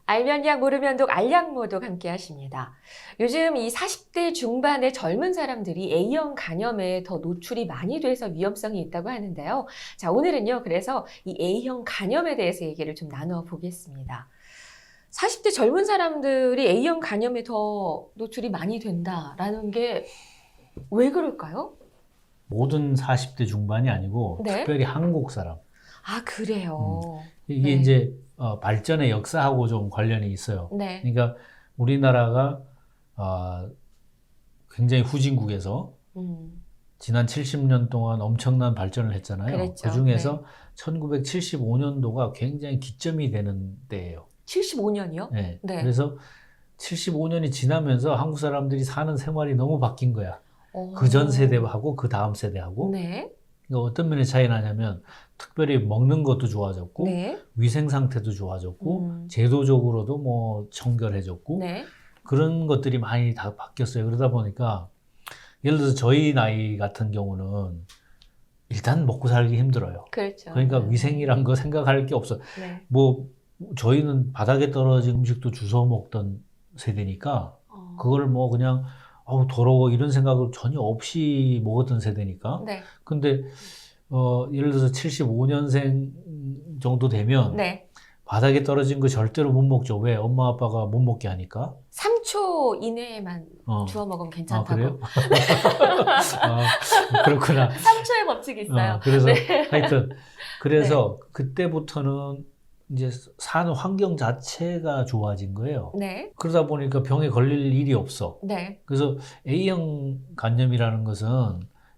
알면 약 모르면 독 알약모독 함께 하십니다. 요즘 이 40대 중반의 젊은 사람들이 A형 간염에 더 노출이 많이 돼서 위험성이 있다고 하는데요. 자, 오늘은요. 그래서 이 A형 간염에 대해서 얘기를 좀 나눠보겠습니다. 40대 젊은 사람들이 A형 간염에 더 노출이 많이 된다라는 게 왜 그럴까요? 모든 40대 중반이 아니고 네. 특별히 한국 사람. 아, 그래요. 이게 네. 이제 발전의 역사하고 좀 관련이 있어요. 네. 그러니까 우리나라가 굉장히 후진국에서 지난 70년 동안 엄청난 발전을 했잖아요. 그랬죠. 그중에서 1975년도가 굉장히 기점이 되는 때예요. 75년이요? 네. 네. 그래서 75년이 지나면서 한국 사람들이 사는 생활이 너무 바뀐 거야. 그 전 세대하고 그 다음 세대하고. 네. 그러니까 어떤 면에 차이 나냐면 특별히 먹는 것도 좋아졌고 네. 위생 상태도 좋아졌고 제도적으로도 뭐 청결해졌고 네. 그런 것들이 많이 다 바뀌었어요. 그러다 보니까 예를 들어서 저희 나이 같은 경우는 일단 먹고 살기 힘들어요. 그렇죠. 그러니까 위생이란 거 생각할 게 없어. 네. 뭐 저희는 바닥에 떨어진 음식도 주워 먹던 세대니까 그걸 뭐 그냥 아우 더러워 이런 생각을 전혀 없이 먹었던 세대니까. 네. 근데 예를 들어서 75년생 정도 되면 네. 바닥에 떨어진 거 절대로 못 먹죠. 왜? 엄마 아빠가 못 먹게 하니까. 3초 이내에만 주워 먹으면 괜찮다고. 아, 그래요? 그렇구나. 3초의 법칙이 있어요. 그래서 네. 하여튼 그래서 그때부터는 이제 사는 환경 자체가 좋아진 거예요. 네. 그러다 보니까 병에 걸릴 일이 없어. 네. 그래서 A형 간염이라는 것은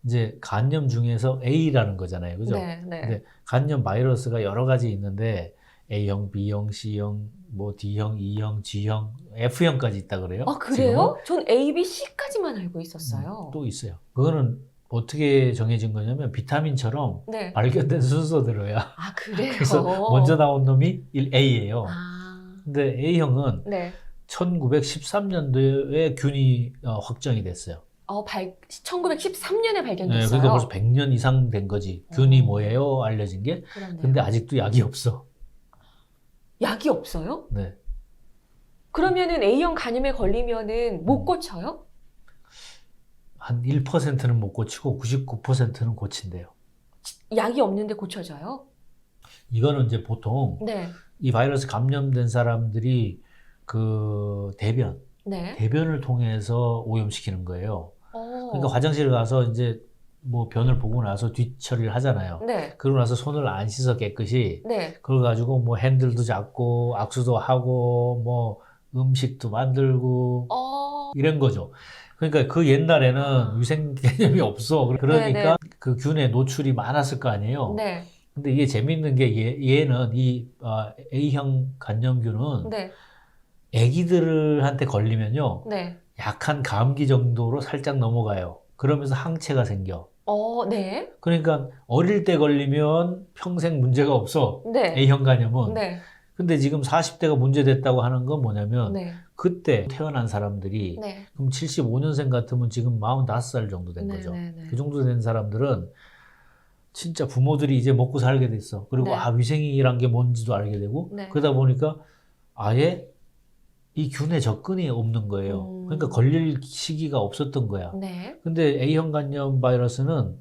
이제 간염 중에서 A라는 거잖아요. 그죠? 네. 네. 근데 간염 바이러스가 여러 가지 있는데 A형, B형, C형, 뭐 D형, E형, G형, F형까지 있다 그래요. 아, 그래요? 전 A, B, C까지만 알고 있었어요. 또 있어요. 그거는 어떻게 정해진 거냐면 비타민처럼 네. 발견된 순서대로야. 아, 그래요? 그래서 먼저 나온 놈이 A예요. 아. 근데 A형은 네. 1913년도에 균이 확정이 됐어요. 1913년에 발견됐어요. 네, 그러니까 벌써 100년 이상 된 거지. 균이 뭐예요? 알려진 게. 그렇네요. 근데 아직도 약이 없어. 약이 없어요? 네. 그러면은 A형 간염에 걸리면은 못 고쳐요? 한 1%는 못 고치고 99%는 고친대요. 약이 없는데 고쳐져요? 이거는 이제 보통 네. 이 바이러스 감염된 사람들이 그 네. 대변을 통해서 오염시키는 거예요. 그러니까 어. 화장실 가서 이제 뭐 변을 보고 나서 뒤처리를 하잖아요. 네. 그러고 나서 손을 안 씻어 깨끗이. 네. 그걸 가지고 뭐 핸들도 잡고 악수도 하고 뭐 음식도 만들고 이런 거죠. 그러니까 그 옛날에는 위생 개념이 없어. 그러니까 네네. 그 균에 노출이 많았을 거 아니에요. 네. 근데 이게 재밌는 게 얘는 이 A형 간염균은 네. 애기들한테 걸리면요. 네. 약한 감기 정도로 살짝 넘어가요. 그러면서 항체가 생겨. 네. 그러니까 어릴 때 걸리면 평생 문제가 없어. 네. A형 간염은. 네. 근데 지금 40대가 문제됐다고 하는 건 뭐냐면 네. 그때 태어난 사람들이 네. 그럼 75년생 같으면 지금 45살 정도 된 거죠. 네. 그 정도 된 사람들은 진짜 부모들이 이제 먹고 살게 됐어. 그리고 네. 위생이란 게 뭔지도 알게 되고 네. 그러다 보니까 아예 이 균에 접근이 없는 거예요. 그러니까 걸릴 시기가 없었던 거야. 네. 근데 A형 간염 바이러스는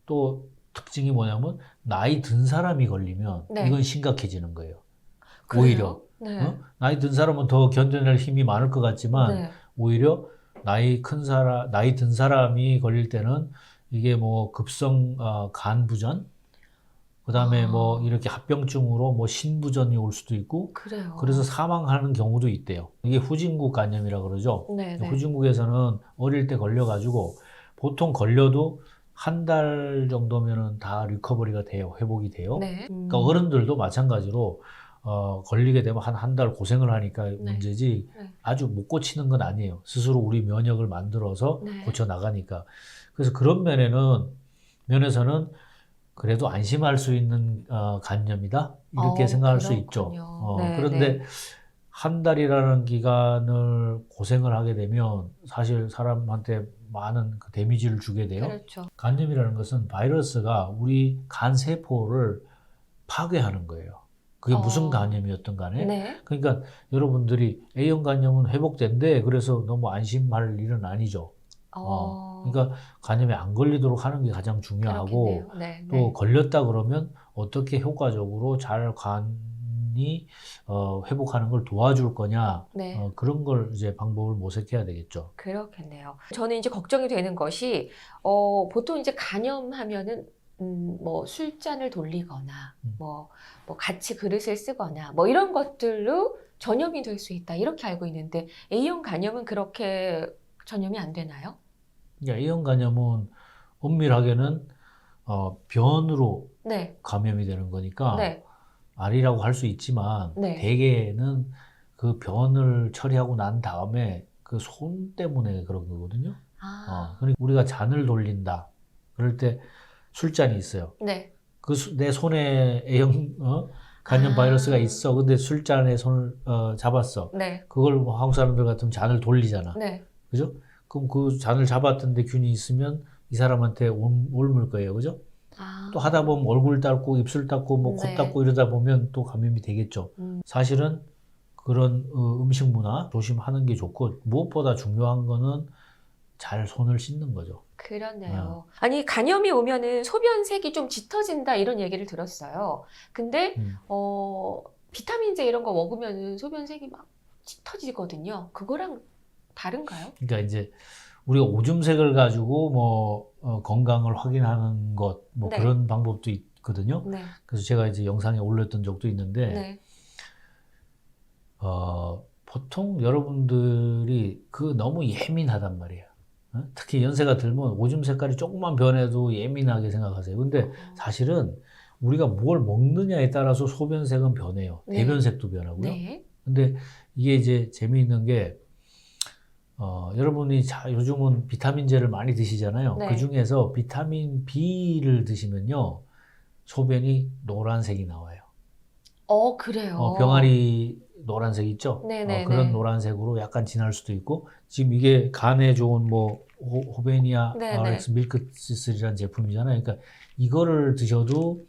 또 특징이 뭐냐면 나이 든 사람이 걸리면 네. 이건 심각해지는 거예요. 그래요? 오히려 네. 나이 든 사람은 더 견뎌낼 힘이 많을 것 같지만 네. 오히려 나이 든 사람이 걸릴 때는 이게 뭐 급성 간 부전, 그다음에 뭐 이렇게 합병증으로 뭐 신부전이 올 수도 있고 그래요. 그래서 사망하는 경우도 있대요. 이게 후진국 간염이라 그러죠. 네. 후진국에서는 어릴 때 걸려가지고 보통 걸려도 한 달 정도면은 다 리커버리가 돼요. 회복이 돼요. 네. 그러니까 어른들도 마찬가지로 걸리게 되면 한 달 고생을 하니까 문제지 네. 아주 못 고치는 건 아니에요. 스스로 우리 면역을 만들어서 네. 고쳐 나가니까. 그래서 그런 면에서는 그래도 안심할 수 있는 간염이다 이렇게 생각할 수 있죠. 그렇군요. 네, 그런데 네. 한 달이라는 기간을 고생을 하게 되면 사실 사람한테 많은 그 데미지를 주게 돼요. 그렇죠. 간염이라는 것은 바이러스가 우리 간 세포를 파괴하는 거예요. 그게 무슨 간염이었든 간에. 네. 그러니까 여러분들이 A형 간염은 회복된대 그래서 너무 안심할 일은 아니죠. 그러니까 간염에 안 걸리도록 하는 게 가장 중요하고 그렇겠네요. 네, 또 네. 걸렸다 그러면 어떻게 효과적으로 잘 간이 회복하는 걸 도와줄 거냐 네. 그런 걸 이제 방법을 모색해야 되겠죠. 그렇겠네요. 저는 이제 걱정이 되는 것이 보통 이제 간염하면은 뭐 술잔을 돌리거나 뭐 같이 그릇을 쓰거나 뭐 이런 것들로 전염이 될 수 있다 이렇게 알고 있는데 A형 간염은 그렇게 전염이 안 되나요? 그러니까 A형 간염은 엄밀하게는 변으로 네, 감염이 되는 거니까 네, 알이라고 할 수 있지만 네. 대개는 그 변을 처리하고 난 다음에 그 손 때문에 그런 거거든요. 아, 그러니까 우리가 잔을 돌린다. 그럴 때 술잔이 있어요. 네. 내 손에 A형 간염 바이러스가 있어. 근데 술잔에 손을 잡았어. 네, 그걸 뭐 한국 사람들 같으면 잔을 돌리잖아. 네. 그죠? 그럼 그 잔을 잡았던데 균이 있으면 이 사람한테 옮을 거예요. 그죠? 아, 또 하다 보면 얼굴 닦고 입술 닦고 뭐 코 네. 닦고 이러다 보면 또 감염이 되겠죠. 사실은 그런 음식 문화 조심하는 게 좋고 무엇보다 중요한 거는 잘 손을 씻는 거죠. 그렇네요. 아니, 간염이 오면은 소변색이 좀 짙어진다 이런 얘기를 들었어요. 근데, 비타민제 이런 거 먹으면은 소변색이 막 짙어지거든요. 그거랑 다른가요? 그러니까 이제 우리가 오줌색을 가지고 뭐 건강을 확인하는 것 뭐 네. 그런 방법도 있거든요. 네. 그래서 제가 이제 영상에 올렸던 적도 있는데 네. 보통 여러분들이 너무 예민하단 말이에요. 특히 연세가 들면 오줌 색깔이 조금만 변해도 예민하게 생각하세요. 근데 사실은 우리가 뭘 먹느냐에 따라서 소변색은 변해요. 네. 대변색도 변하고요. 네. 근데 이게 이제 재미있는 게 여러분이 요즘은 비타민제를 많이 드시잖아요. 네. 그 중에서 비타민 B를 드시면요. 소변이 노란색이 나와요. 그래요. 병아리 노란색 있죠? 네네네. 그런 노란색으로 약간 진할 수도 있고, 지금 이게 간에 좋은 뭐, 호베니아 네네. RX 밀크시슬이라는 제품이잖아요. 그러니까 이거를 드셔도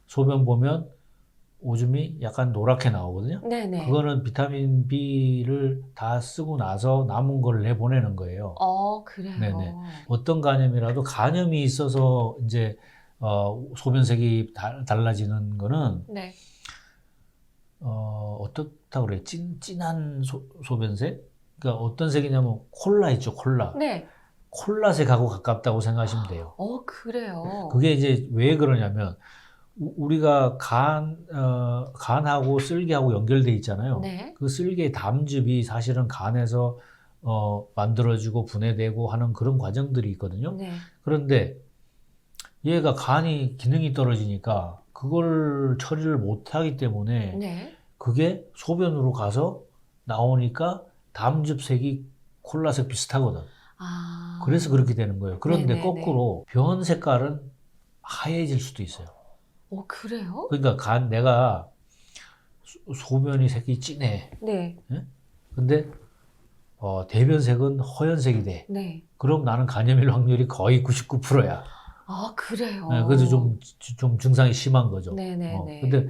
소변 보면 오줌이 약간 노랗게 나오거든요. 네네. 그거는 비타민 B를 다 쓰고 나서 남은 걸 내보내는 거예요. 그래요. 네네. 어떤 간염이라도 간염이 있어서 이제 소변색이 달라지는 거는 네. 어떻다 그래? 진한 소변색? 그러니까 어떤 색이냐면 콜라 있죠, 콜라. 네. 콜라색하고 가깝다고 생각하시면 돼요. 그래요. 그게 이제 왜 그러냐면 우리가 간하고 쓸개하고 연결돼 있잖아요. 네. 그 쓸개 담즙이 사실은 간에서 만들어지고 분해되고 하는 그런 과정들이 있거든요. 네. 그런데 얘가 간이 기능이 떨어지니까 그걸 처리를 못하기 때문에 네. 그게 소변으로 가서 나오니까 담즙색이 콜라색 비슷하거든. 그래서 그렇게 되는 거예요. 그런데 네네네. 거꾸로 변 색깔은 하얘질 수도 있어요. 그래요? 그러니까 내가 소변이 색이 진해. 네. 근데 대변색은 허연색이 돼. 네. 그럼 나는 간염일 확률이 거의 99%야. 그래요. 그래서 좀 증상이 심한 거죠. 네네네. 근데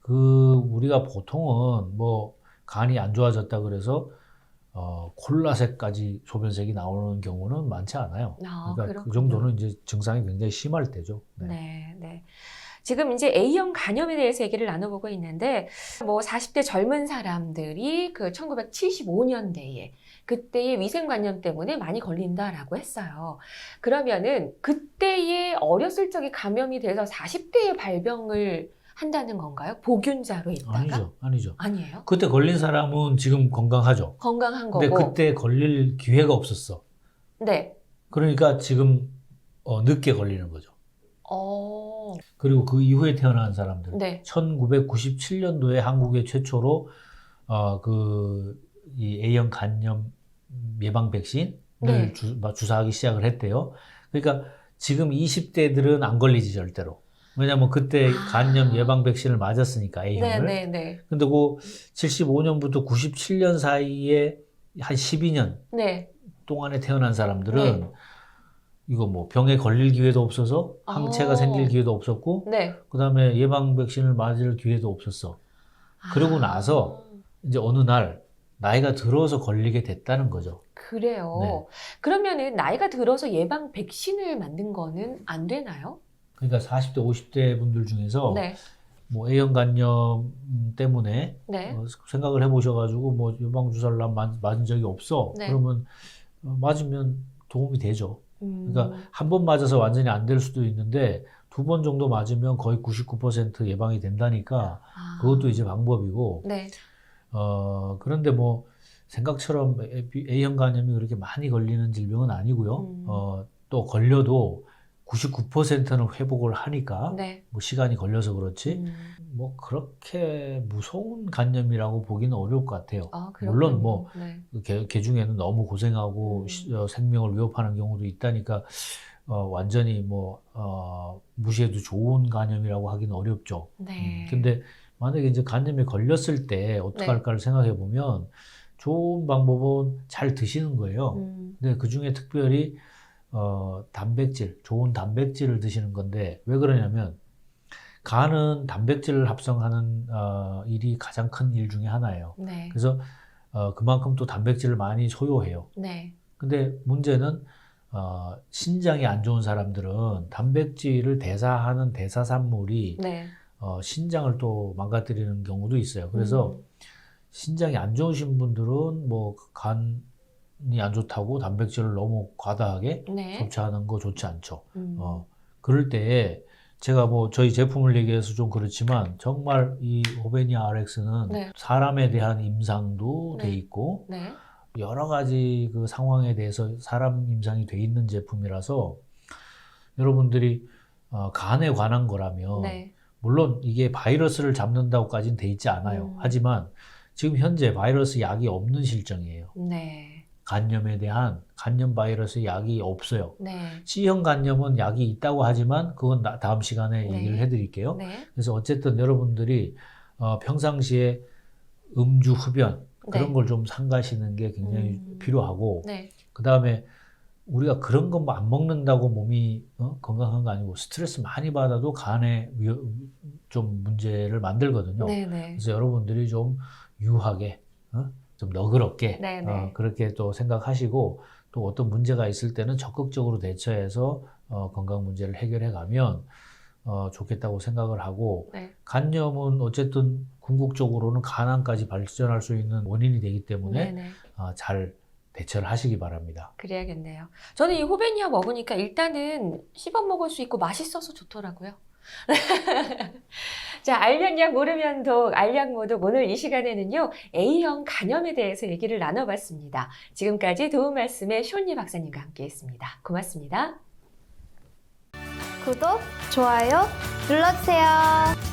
우리가 보통은 뭐 간이 안 좋아졌다 그래서 콜라색까지 소변색이 나오는 경우는 많지 않아요. 그러니까 그렇군요. 그 정도는 이제 증상이 굉장히 심할 때죠. 네, 네. 지금 이제 A형 간염에 대해서 얘기를 나눠보고 있는데, 뭐 40대 젊은 사람들이 그 1975년대에 그때의 위생관념 때문에 많이 걸린다라고 했어요. 그러면은 그때의 어렸을 적에 감염이 돼서 40대에 발병을 한다는 건가요? 보균자로 있다가? 아니죠. 아니에요? 그때 걸린 사람은 지금 건강하죠. 건강한 근데 거고. 그때 걸릴 기회가 없었어. 네. 그러니까 지금 늦게 걸리는 거죠. 그리고 그 이후에 태어난 사람들. 네. 1997년도에 한국에 최초로 이 A형 간염 예방 백신을 네. 주사하기 시작을 했대요. 그러니까 지금 20대들은 안 걸리지 절대로. 왜냐면 그때 아. 간염 예방 백신을 맞았으니까 A형을. 네네네. 근데 그 75년부터 97년 사이에 한 12년 네. 동안에 태어난 사람들은 네. 이거 뭐 병에 걸릴 기회도 없어서 항체가 생길 기회도 없었고 네. 그다음에 예방 백신을 맞을 기회도 없었어. 그러고 나서 이제 어느 날 나이가 들어서 걸리게 됐다는 거죠. 그래요. 네. 그러면은 나이가 들어서 예방 백신을 만든 거는 안 되나요? 그러니까 40대, 50대 분들 중에서 네. 뭐 A형 간염 때문에 네. 생각을 해보셔가지고 뭐 예방 주사를 난 맞은 적이 없어. 네. 그러면 맞으면 도움이 되죠. 그러니까 음. 한 번 맞아서 완전히 안 될 수도 있는데 2번 정도 맞으면 거의 99% 예방이 된다니까 아. 그것도 이제 방법이고. 네. 그런데 뭐 생각처럼 A형 간염이 그렇게 많이 걸리는 질병은 아니고요. 또 걸려도 99%는 회복을 하니까 네. 뭐 시간이 걸려서 그렇지 뭐 그렇게 무서운 간염이라고 보기는 어려울 것 같아요. 아, 물론 뭐 네. 개 중에는 너무 고생하고 생명을 위협하는 경우도 있다니까 완전히 뭐 무시해도 좋은 간염이라고 하기는 어렵죠. 네. 근데 만약에 이제 간염에 걸렸을 때 어떻게 네. 할까를 생각해 보면 좋은 방법은 잘 드시는 거예요. 근데 그 중에 특별히 단백질, 좋은 단백질을 드시는 건데 왜 그러냐면 간은 단백질을 합성하는 일이 가장 큰 일 중에 하나예요. 네. 그래서 그만큼 또 단백질을 많이 소요해요. 네. 근데 문제는 신장이 안 좋은 사람들은 단백질을 대사하는 대사산물이 네. 신장을 또 망가뜨리는 경우도 있어요. 그래서 신장이 안 좋으신 분들은 뭐 간이 안 좋다고 단백질을 너무 과다하게 네. 섭취하는 거 좋지 않죠. 그럴 때에 제가 뭐 저희 제품을 얘기해서 좀 그렇지만 정말 이 호베니아 RX는 네. 사람에 대한 임상도 네. 돼 있고 네. 여러 가지 그 상황에 대해서 사람 임상이 돼 있는 제품이라서 여러분들이 간에 관한 거라면 네. 물론 이게 바이러스를 잡는다고까지는 돼 있지 않아요. 하지만 지금 현재 바이러스 약이 없는 실정이에요. 네. 간염에 대한 간염 바이러스 약이 없어요. 네. C형 간염은 약이 있다고 하지만 그건 다음 시간에 네. 얘기를 해드릴게요. 네. 그래서 어쨌든 여러분들이 평상시에 음주, 흡연 그런 네. 걸 좀 삼가시는 게 굉장히 필요하고 네. 그 다음에 우리가 그런 거 뭐 안 먹는다고 몸이 건강한 거 아니고 스트레스 많이 받아도 간에 좀 문제를 만들거든요. 네. 네. 그래서 여러분들이 좀 유하게 좀 너그럽게 네, 네. 그렇게 또 생각하시고 또 어떤 문제가 있을 때는 적극적으로 대처해서 건강 문제를 해결해 가면 좋겠다고 생각을 하고 네. 간염은 어쨌든 궁극적으로는 간암까지 발전할 수 있는 원인이 되기 때문에 네. 네. 잘 대처를 하시기 바랍니다. 그래야겠네요. 저는 이 호베니아 먹으니까 일단은 씹어 먹을 수 있고 맛있어서 좋더라고요. 자, 알면 약 모르면 독, 알약 모독. 오늘 이 시간에는요, A형 간염에 대해서 얘기를 나눠봤습니다. 지금까지 도움 말씀에 쇼니 박사님과 함께 했습니다. 고맙습니다. 구독, 좋아요 눌러주세요.